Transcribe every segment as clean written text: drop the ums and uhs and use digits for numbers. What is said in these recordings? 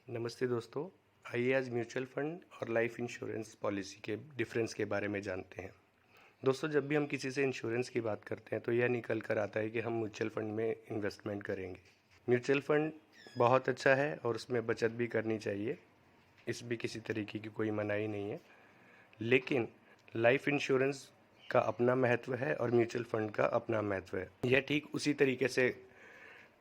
नमस्ते दोस्तों। आइए आज म्यूचुअल फंड और लाइफ इंश्योरेंस पॉलिसी के डिफरेंस के बारे में जानते हैं। दोस्तों, जब भी हम किसी से इंश्योरेंस की बात करते हैं तो यह निकल कर आता है कि हम म्यूचुअल फंड में इन्वेस्टमेंट करेंगे। म्यूचुअल फंड बहुत अच्छा है और उसमें बचत भी करनी चाहिए, इसमें किसी तरीके की कोई मनाही नहीं है। लेकिन लाइफ इंश्योरेंस का अपना महत्व है और म्यूचुअल फंड का अपना महत्व है। यह ठीक उसी तरीके से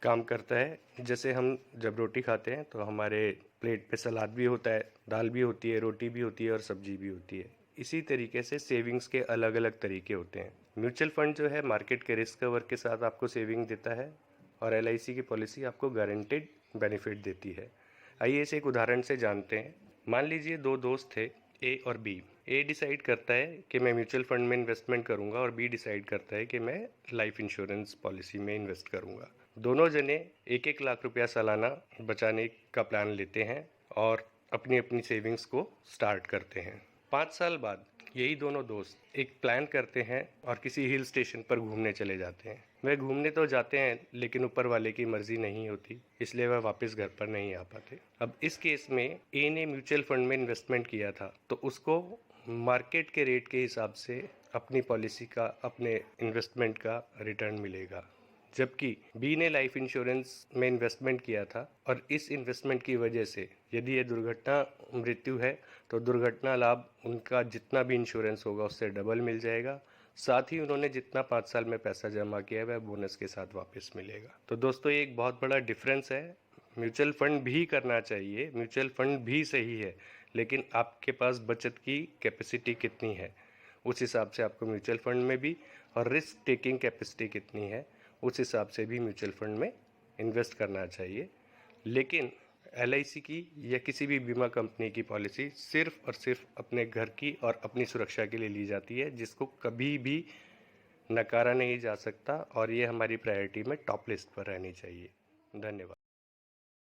काम करता है जैसे हम जब रोटी खाते हैं तो हमारे प्लेट पे सलाद भी होता है, दाल भी होती है, रोटी भी होती है और सब्जी भी होती है। इसी तरीके से सेविंग्स के अलग अलग तरीके होते हैं। म्यूचुअल फंड जो है मार्केट के रिस्क कवर के साथ आपको सेविंग देता है और एलआईसी की पॉलिसी आपको गारंटेड बेनिफिट देती है। आइए इसे एक उदाहरण से जानते हैं। मान लीजिए दो दोस्त थे, ए और बी। ए डिसाइड करता है कि मैं म्यूचुअल फंड में इन्वेस्टमेंट करूंगा और बी डिसाइड करता है कि मैं लाइफ इंश्योरेंस पॉलिसी में इन्वेस्ट करूंगा। दोनों जने 1-1 लाख रुपया सालाना बचाने का प्लान लेते हैं और अपनी अपनी सेविंग्स को स्टार्ट करते हैं। 5 साल बाद यही दोनों दोस्त एक प्लान करते हैं और किसी हिल स्टेशन पर घूमने चले जाते हैं। वह घूमने तो जाते हैं लेकिन ऊपर वाले की मर्जी नहीं होती, इसलिए वह वापस घर पर नहीं आ पाते। अब इस केस में ए ने म्यूचुअल फंड में इन्वेस्टमेंट किया था तो उसको मार्केट के रेट के हिसाब से अपनी पॉलिसी का, अपने इन्वेस्टमेंट का रिटर्न मिलेगा। जबकि बी ने लाइफ इंश्योरेंस में इन्वेस्टमेंट किया था और इस इन्वेस्टमेंट की वजह से यदि ये दुर्घटना मृत्यु है तो दुर्घटना लाभ उनका जितना भी इंश्योरेंस होगा उससे डबल मिल जाएगा। साथ ही उन्होंने जितना 5 साल में पैसा जमा किया है वह बोनस के साथ वापस मिलेगा। तो दोस्तों, ये एक बहुत बड़ा डिफरेंस है। म्यूचुअल फंड भी करना चाहिए, म्यूचुअल फंड भी सही है, लेकिन आपके पास बचत की कैपेसिटी कितनी है उस हिसाब से आपको म्यूचुअल फंड में भी, और रिस्क टेकिंग कैपेसिटी कितनी है उस हिसाब से भी म्यूचुअल फंड में इन्वेस्ट करना चाहिए। लेकिन एलआईसी की या किसी भी बीमा कंपनी की पॉलिसी सिर्फ और सिर्फ अपने घर की और अपनी सुरक्षा के लिए ली जाती है, जिसको कभी भी नकारा नहीं जा सकता और ये हमारी प्रायोरिटी में टॉप लिस्ट पर रहनी चाहिए। धन्यवाद।